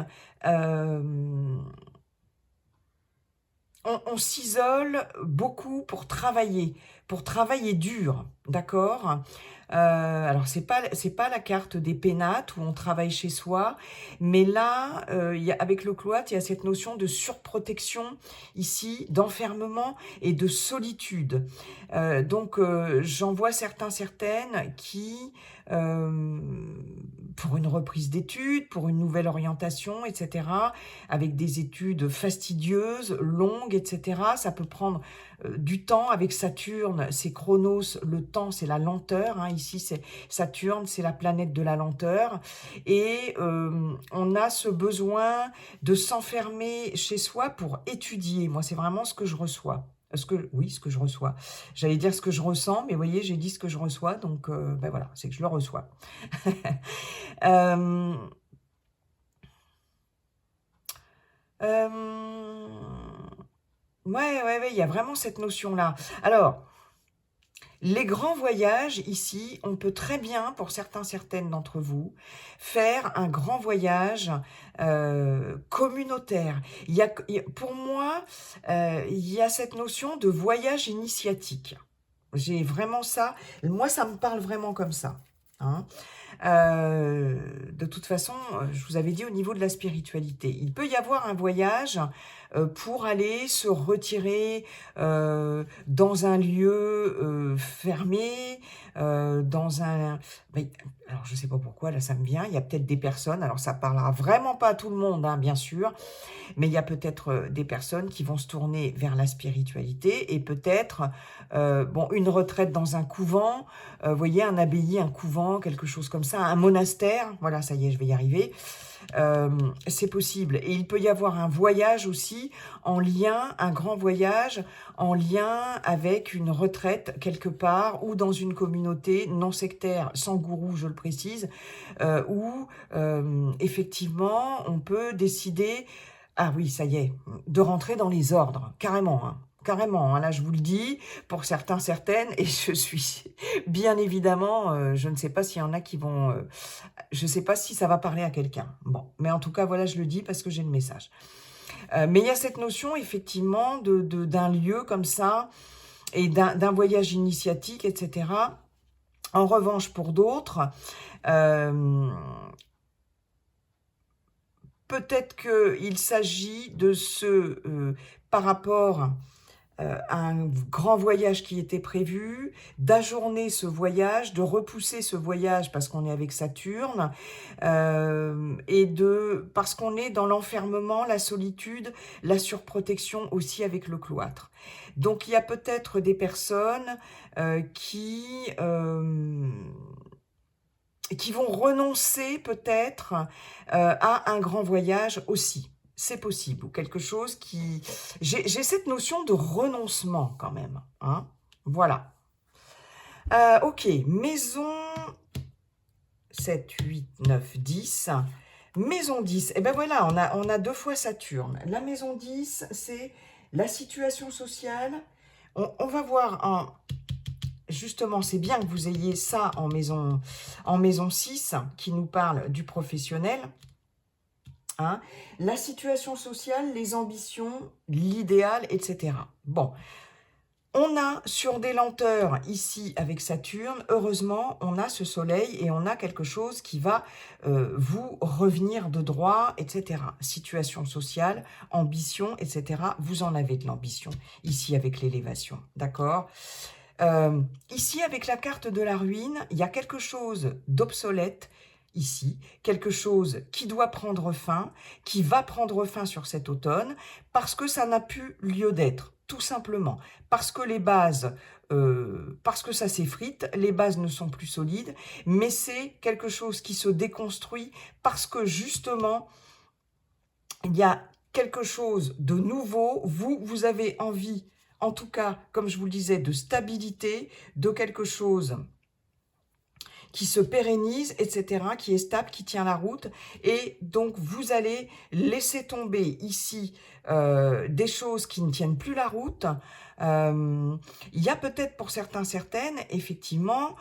Speaker 1: On s'isole beaucoup pour travailler dur, d'accord? Alors c'est pas la carte des pénates où on travaille chez soi, mais là, avec le cloître, il y a cette notion de surprotection ici, d'enfermement et de solitude. Donc j'en vois certains, certaines qui, pour une reprise d'études, pour une nouvelle orientation, etc., avec des études fastidieuses, longues, etc. Ça peut prendre du temps. Avec Saturne, c'est Chronos, le temps, c'est la lenteur. Hein. Ici, c'est Saturne, c'est la planète de la lenteur. Et on a ce besoin de s'enfermer chez soi pour étudier. Moi, c'est vraiment ce que je reçois. Oui, ce que je reçois. J'allais dire ce que je ressens, mais vous voyez, j'ai dit ce que je reçois, donc ben voilà, c'est que je le reçois. euh, Ouais, il y a vraiment cette notion-là. Alors, les grands voyages, ici, on peut très bien, pour certains, certaines d'entre vous, faire un grand voyage communautaire. Pour moi, il y a cette notion de voyage initiatique. J'ai vraiment ça. Moi, ça me parle vraiment comme ça. Hein. De toute façon, je vous avais dit au niveau de la spiritualité, il peut y avoir un voyage pour aller se retirer dans un lieu fermé, dans un... Oui, alors, je ne sais pas pourquoi, là, ça me vient. Il y a peut-être des personnes, alors ça parlera vraiment pas à tout le monde, hein, bien sûr, mais il y a peut-être des personnes qui vont se tourner vers la spiritualité et peut-être bon, une retraite dans un couvent, vous voyez, un abbaye, un couvent, quelque chose comme ça, un monastère, voilà, ça y est, je vais y arriver. C'est possible. Et il peut y avoir un voyage aussi en lien, un grand voyage en lien avec une retraite quelque part ou dans une communauté non sectaire, sans gourou, je le précise, où effectivement on peut décider, ah oui, ça y est, de rentrer dans les ordres, carrément, hein. Carrément, hein, là je vous le dis, pour certains, certaines, et je suis bien évidemment, je ne sais pas s'il y en a qui vont... je ne sais pas si ça va parler à quelqu'un. Bon, mais en tout cas, voilà, je le dis parce que j'ai le message. Mais il y a cette notion, effectivement, d'un lieu comme ça, et d'un voyage initiatique, etc. En revanche, pour d'autres, peut-être qu'il s'agit de par rapport un grand voyage qui était prévu, d'ajourner ce voyage, de repousser ce voyage parce qu'on est avec Saturne, parce qu'on est dans l'enfermement, la solitude, la surprotection aussi avec le cloître. Donc il y a peut-être des personnes qui vont renoncer peut-être à un grand voyage aussi. C'est possible, ou quelque chose qui... J'ai cette notion de renoncement quand même. Hein, voilà. Ok, maison 7, 8, 9, 10. Maison 10, et ben voilà, on a deux fois Saturne. La maison 10, c'est la situation sociale. On va voir justement, c'est bien que vous ayez ça en maison 6, qui nous parle du professionnel. Hein. La situation sociale, les ambitions, l'idéal, etc. Bon, on a sur des lenteurs ici avec Saturne, heureusement, on a ce soleil et on a quelque chose qui va vous revenir de droit, etc. Situation sociale, ambition, etc. Vous en avez de l'ambition ici avec l'élévation, d'accord? Ici, avec la carte de la ruine, il y a quelque chose d'obsolète ici, quelque chose qui doit prendre fin, qui va prendre fin sur cet automne, parce que ça n'a plus lieu d'être, tout simplement. Parce que les bases, parce que ça s'effrite, les bases ne sont plus solides, mais c'est quelque chose qui se déconstruit parce que justement, il y a quelque chose de nouveau, vous avez envie, en tout cas, comme je vous le disais, de stabilité, de quelque chose qui se pérennise, etc., qui est stable, qui tient la route. Et donc, vous allez laisser tomber ici des choses qui ne tiennent plus la route. Il y a peut-être pour certains, certaines, effectivement,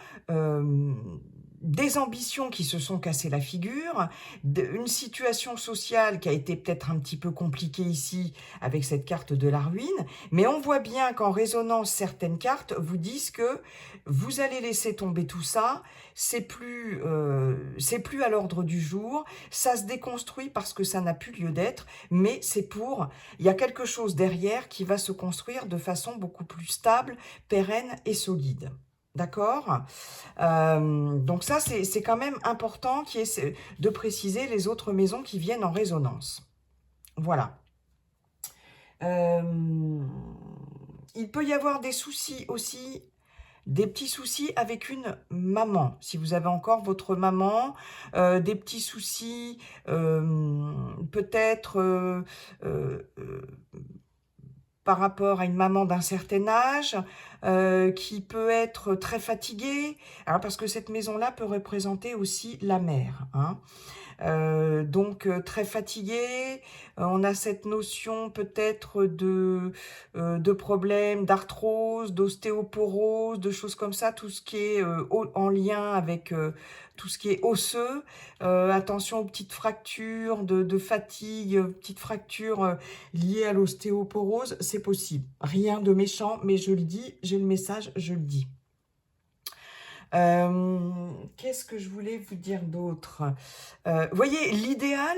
Speaker 1: des ambitions qui se sont cassées la figure, une situation sociale qui a été peut-être un petit peu compliquée ici avec cette carte de la ruine, mais on voit bien qu'en résonance, certaines cartes vous disent que vous allez laisser tomber tout ça, c'est plus à l'ordre du jour, ça se déconstruit parce que ça n'a plus lieu d'être, mais il y a quelque chose derrière qui va se construire de façon beaucoup plus stable, pérenne et solide. D'accord? Donc ça, c'est quand même important de préciser les autres maisons qui viennent en résonance. Voilà. Il peut y avoir des soucis aussi, des petits soucis avec une maman, si vous avez encore votre maman, des petits soucis peut-être par rapport à une maman d'un certain âge, qui peut être très fatiguée, alors parce que cette maison-là peut représenter aussi la mère, hein. Donc très fatigué, on a cette notion peut-être de problèmes d'arthrose, d'ostéoporose, de choses comme ça, tout ce qui est en lien avec tout ce qui est osseux. Attention aux petites fractures de fatigue, petites fractures liées à l'ostéoporose, c'est possible. Rien de méchant, mais je le dis, j'ai le message, je le dis. Qu'est-ce que je voulais vous dire d'autre? Vous voyez, l'idéal,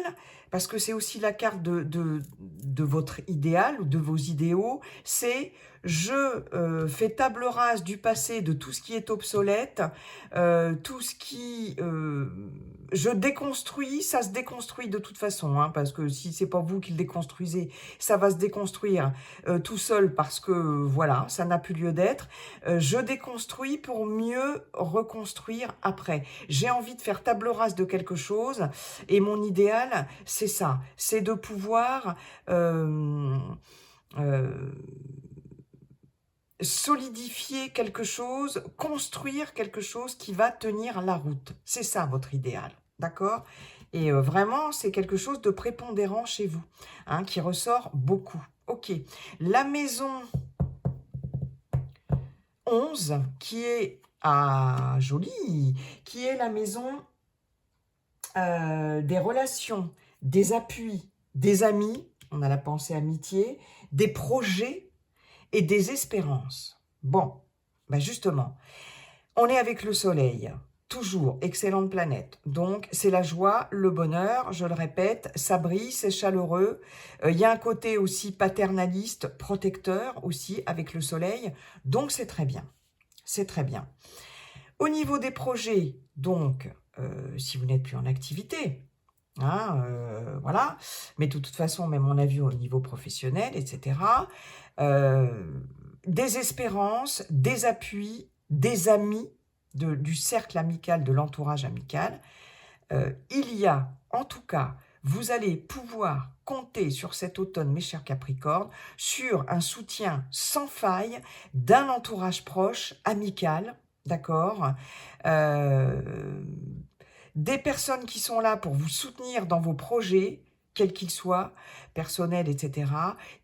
Speaker 1: parce que c'est aussi la carte de votre idéal ou de vos idéaux, c'est je fais table rase du passé, de tout ce qui est obsolète, tout ce qui... je déconstruis, ça se déconstruit de toute façon, hein, parce que si c'est pas vous qui le déconstruisez, ça va se déconstruire tout seul parce que, voilà, ça n'a plus lieu d'être. Je déconstruis pour mieux reconstruire après. J'ai envie de faire table rase de quelque chose et mon idéal, c'est ça, c'est de pouvoir solidifier quelque chose, construire quelque chose qui va tenir la route. C'est ça votre idéal, d'accord? Et vraiment, c'est quelque chose de prépondérant chez vous, hein, qui ressort beaucoup. Ok, la maison 11, qui est jolie, qui est la maison des relations, des appuis, des amis, on a la pensée amitié, des projets et des espérances. Bon, ben justement, on est avec le soleil, toujours excellente planète, donc c'est la joie, le bonheur, je le répète, ça brille, c'est chaleureux, il y a un côté aussi paternaliste, protecteur aussi avec le soleil, donc c'est très bien, c'est très bien. Au niveau des projets, donc, si vous n'êtes plus en activité, hein, voilà, mais de toute façon, même on a vu au niveau professionnel, etc., des espérances, des appuis, des amis, du cercle amical, de l'entourage amical, il y a, en tout cas, vous allez pouvoir compter sur cet automne, mes chers Capricornes, sur un soutien sans faille d'un entourage proche, amical, d'accord, des personnes qui sont là pour vous soutenir dans vos projets, quels qu'ils soient, personnels, etc.,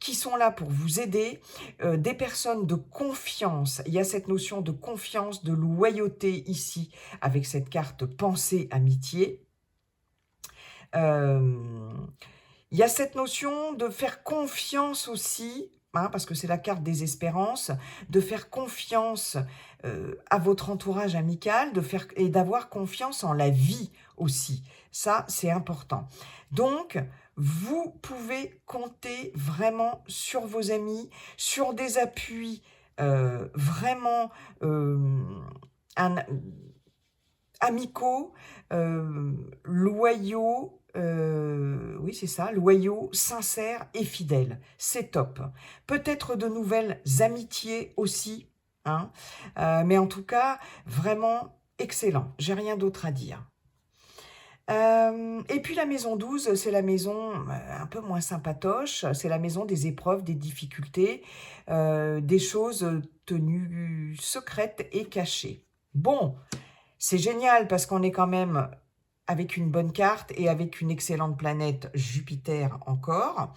Speaker 1: qui sont là pour vous aider, des personnes de confiance. Il y a cette notion de confiance, de loyauté ici, avec cette carte pensée amitié. Il y a cette notion de faire confiance aussi, hein, parce que c'est la carte des espérances, de faire confiance à votre entourage amical, et d'avoir confiance en la vie aussi. Ça, c'est important. Donc, vous pouvez compter vraiment sur vos amis, sur des appuis vraiment un- amicaux, loyaux, oui c'est ça, loyaux, sincères et fidèles. C'est top. Peut-être de nouvelles amitiés aussi, hein, mais en tout cas, vraiment excellent. J'ai rien d'autre à dire. Et puis la maison 12, c'est la maison un peu moins sympatoche, c'est la maison des épreuves, des difficultés, des choses tenues secrètes et cachées. Bon, c'est génial parce qu'on est quand même avec une bonne carte et avec une excellente planète Jupiter encore.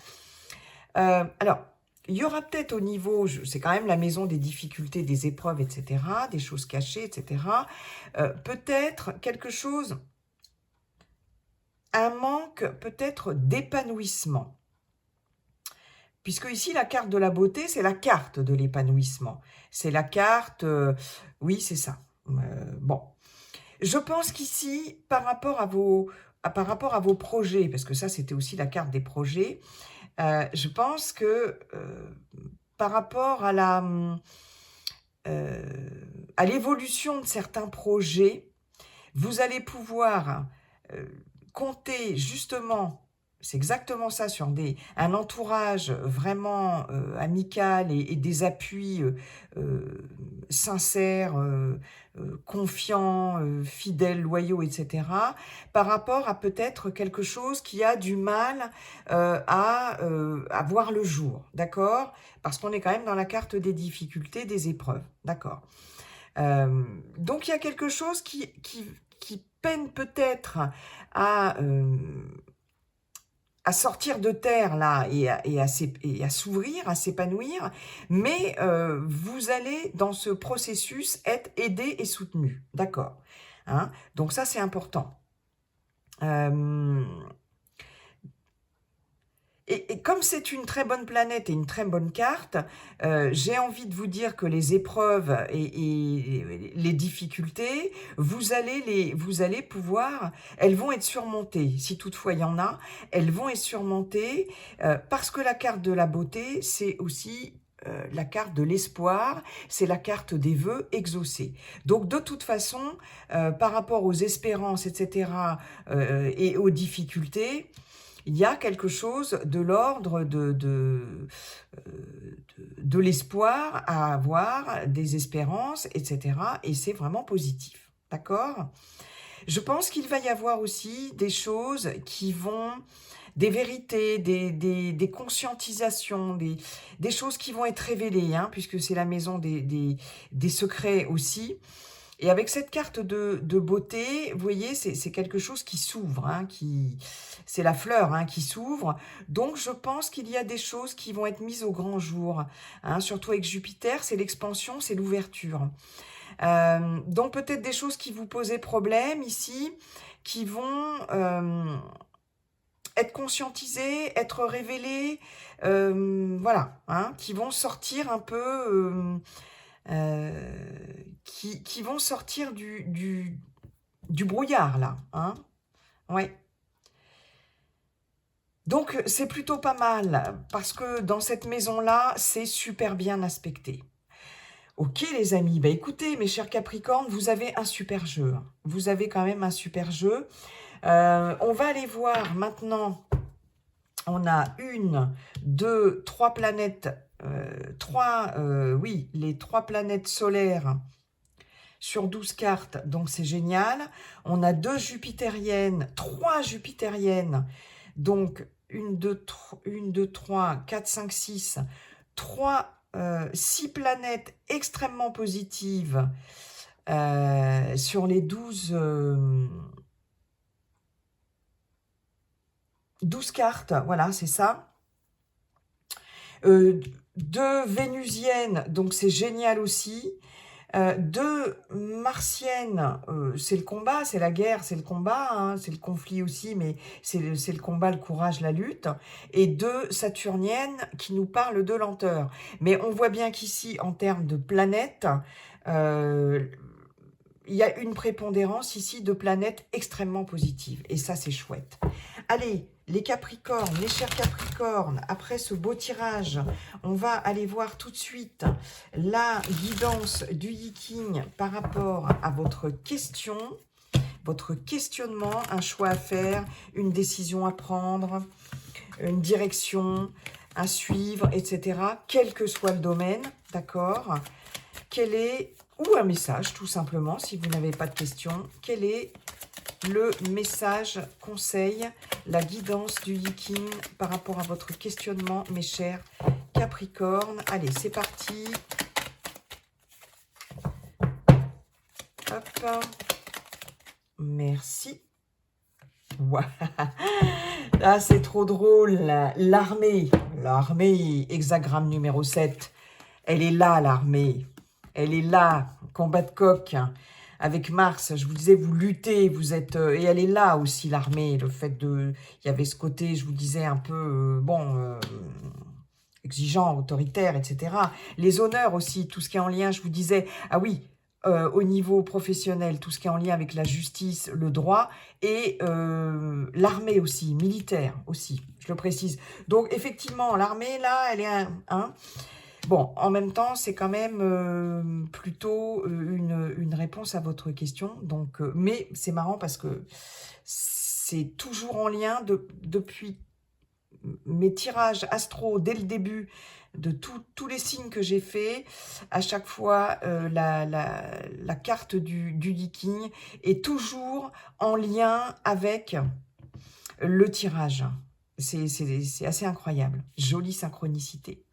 Speaker 1: Alors, il y aura peut-être au niveau, c'est quand même la maison des difficultés, des épreuves, etc., des choses cachées, etc. Peut-être quelque chose, un manque peut-être d'épanouissement. Puisque ici, la carte de la beauté, c'est la carte de l'épanouissement. C'est la carte, oui, c'est ça. Bon. Je pense qu'ici, par rapport à vos projets, parce que ça, c'était aussi la carte des projets, je pense que par rapport à l'évolution de certains projets, vous allez pouvoir compter justement, c'est exactement ça, sur un entourage vraiment amical et des appuis sincères, confiants, fidèles, loyaux, etc., par rapport à peut-être quelque chose qui a du mal à voir le jour, d'accord? Parce qu'on est quand même dans la carte des difficultés, des épreuves, d'accord? Donc il y a quelque chose qui peine peut-être à, euh, à sortir de terre là et à s'ouvrir, à s'épanouir, mais vous allez dans ce processus être aidé et soutenu, d'accord, hein? Donc ça c'est important. Et comme c'est une très bonne planète et une très bonne carte, j'ai envie de vous dire que les épreuves et les difficultés, vous allez pouvoir, elles vont être surmontées, si toutefois il y en a, elles vont être surmontées, parce que la carte de la beauté, c'est aussi la carte de l'espoir, c'est la carte des vœux exaucés. Donc de toute façon, par rapport aux espérances, etc., et aux difficultés, il y a quelque chose de l'ordre de l'espoir à avoir, des espérances, etc. Et c'est vraiment positif, d'accord? Je pense qu'il va y avoir aussi des choses qui vont, des vérités, des conscientisations, des choses qui vont être révélées, hein, puisque c'est la maison des secrets aussi. Et avec cette carte de beauté, vous voyez, c'est quelque chose qui s'ouvre, hein, c'est la fleur hein, qui s'ouvre. Donc, je pense qu'il y a des choses qui vont être mises au grand jour. Hein, surtout avec Jupiter, c'est l'expansion, c'est l'ouverture. Donc, peut-être des choses qui vous posaient problème ici, qui vont être conscientisées, être révélées, voilà, hein, qui vont sortir un peu... qui vont sortir du brouillard, là. Hein, ouais. Donc, c'est plutôt pas mal, parce que dans cette maison-là, c'est super bien aspecté. Ok, les amis, bah écoutez, mes chers Capricornes, vous avez un super jeu. Vous avez quand même un super jeu. On va aller voir maintenant. On a une, deux, trois planètes. Oui, les trois planètes solaires sur 12 cartes, donc c'est génial. On a deux jupitériennes, trois jupitériennes, donc 1, 2, 3, 4, 5, 6, 6 planètes extrêmement positives sur les 12 cartes, voilà, c'est ça. Deux vénusiennes, donc c'est génial aussi. Deux martiennes, c'est le combat, c'est la guerre, c'est le combat, hein, c'est le conflit aussi, mais c'est le combat, le courage, la lutte. Et deux saturniennes qui nous parlent de lenteur. Mais on voit bien qu'ici, en termes de planètes, euh, il y a une prépondérance ici de planètes extrêmement positives. Et ça, c'est chouette. Allez, les Capricornes, les chers Capricornes, après ce beau tirage, on va aller voir tout de suite la guidance du Yiking par rapport à votre question, votre questionnement, un choix à faire, une décision à prendre, une direction à suivre, etc. Quel que soit le domaine, d'accord? Quel est, ou un message tout simplement, si vous n'avez pas de question, quel est le message, conseil, la guidance du Yiking par rapport à votre questionnement, mes chers Capricornes. Allez, c'est parti. Hop. Merci. Wow. Ah, c'est trop drôle. L'armée, hexagramme numéro 7. Elle est là, l'armée. Elle est là, combat de coq. Avec Mars, je vous disais, vous luttez, vous êtes... et elle est là aussi, l'armée, le fait de... Il y avait ce côté, je vous disais, un peu, exigeant, autoritaire, etc. Les honneurs aussi, tout ce qui est en lien, je vous disais, ah oui, au niveau professionnel, tout ce qui est en lien avec la justice, le droit, et l'armée aussi, militaire aussi, je le précise. Donc, effectivement, l'armée, là, elle est bon, en même temps, c'est quand même plutôt une réponse à votre question. Donc, mais c'est marrant parce que c'est toujours en lien depuis mes tirages astro dès le début de tous les signes que j'ai fait. À chaque fois, la carte du Yiking est toujours en lien avec le tirage. C'est assez incroyable. Jolie synchronicité.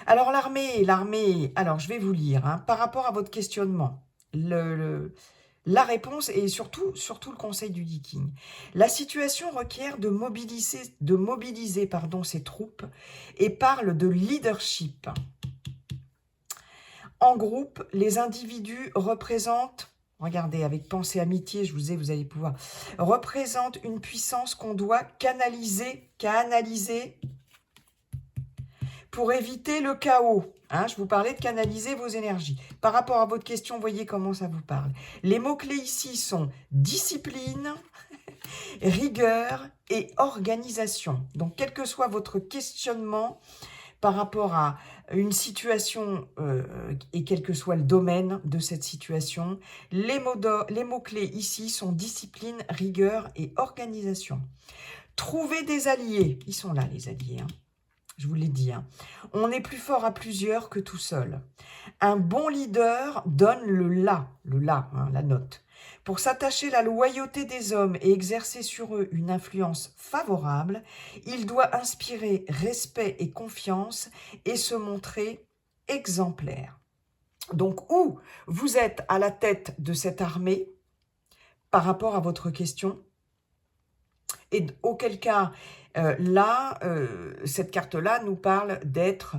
Speaker 1: Alors l'armée, alors je vais vous lire, hein, par rapport à votre questionnement, la réponse et surtout le conseil du Yiking. La situation requiert de mobiliser ses troupes et parle de leadership. En groupe, les individus représentent, regardez, avec pensée amitié, je vous disais, vous allez pouvoir, représentent une puissance qu'on doit canaliser pour éviter le chaos. Hein, je vous parlais de canaliser vos énergies. Par rapport à votre question, voyez comment ça vous parle. Les mots-clés ici sont discipline, rigueur et organisation. Donc, quel que soit votre questionnement par rapport à une situation et quel que soit le domaine de cette situation, les mots-clés ici sont discipline, rigueur et organisation. Trouver des alliés. Ils sont là, les alliés, hein. Je vous l'ai dit, hein. On est plus fort à plusieurs que tout seul. Un bon leader donne le la, hein, la note. Pour s'attacher la loyauté des hommes et exercer sur eux une influence favorable, il doit inspirer respect et confiance et se montrer exemplaire. Donc, où vous êtes à la tête de cette armée par rapport à votre question, et auquel cas, cette carte-là nous parle d'être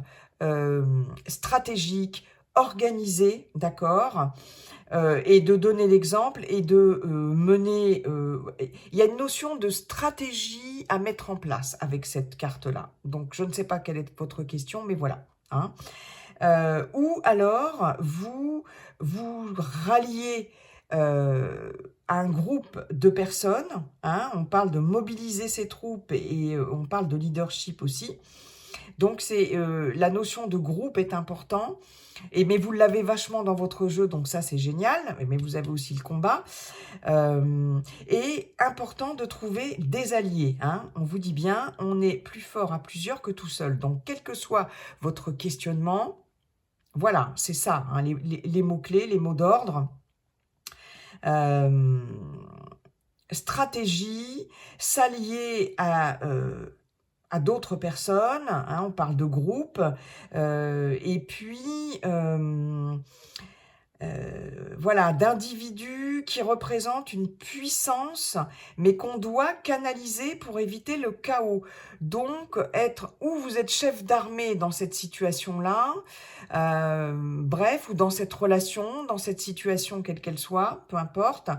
Speaker 1: stratégique, organisé, d'accord, et de donner l'exemple et de mener... il y a une notion de stratégie à mettre en place avec cette carte-là. Donc, je ne sais pas quelle est votre question, mais voilà. Hein. Ou alors, vous ralliez un groupe de personnes, hein, on parle de mobiliser ses troupes et on parle de leadership aussi. Donc, la notion de groupe est importante, mais vous l'avez vachement dans votre jeu, donc ça c'est génial, mais vous avez aussi le combat. Et important de trouver des alliés. Hein. On vous dit bien, on est plus fort à plusieurs que tout seul. Donc, quel que soit votre questionnement, voilà, c'est ça, hein, les mots-clés, les mots d'ordre. Stratégie, s'allier à d'autres personnes, hein, on parle de groupe, et puis voilà, d'individus qui représentent une puissance, mais qu'on doit canaliser pour éviter le chaos. Donc, être ou vous êtes chef d'armée dans cette situation-là, bref, ou dans cette relation, dans cette situation, quelle qu'elle soit, peu importe,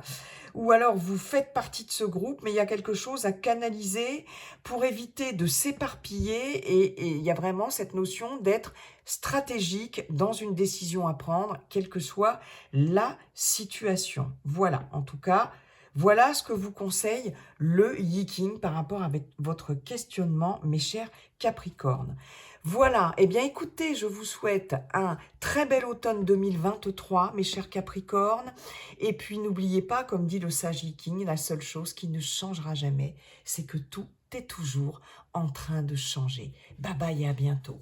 Speaker 1: ou alors vous faites partie de ce groupe, mais il y a quelque chose à canaliser pour éviter de s'éparpiller, et il y a vraiment cette notion d'être stratégique dans une décision à prendre, quelle que soit la situation. Voilà, en tout cas, voilà ce que vous conseille le Yi-King par rapport avec votre questionnement, mes chers Capricornes. Voilà, eh bien écoutez, je vous souhaite un très bel automne 2023, mes chers Capricornes. Et puis n'oubliez pas, comme dit le sage Yi-King, la seule chose qui ne changera jamais, c'est que tout est toujours en train de changer. Bye bye et à bientôt.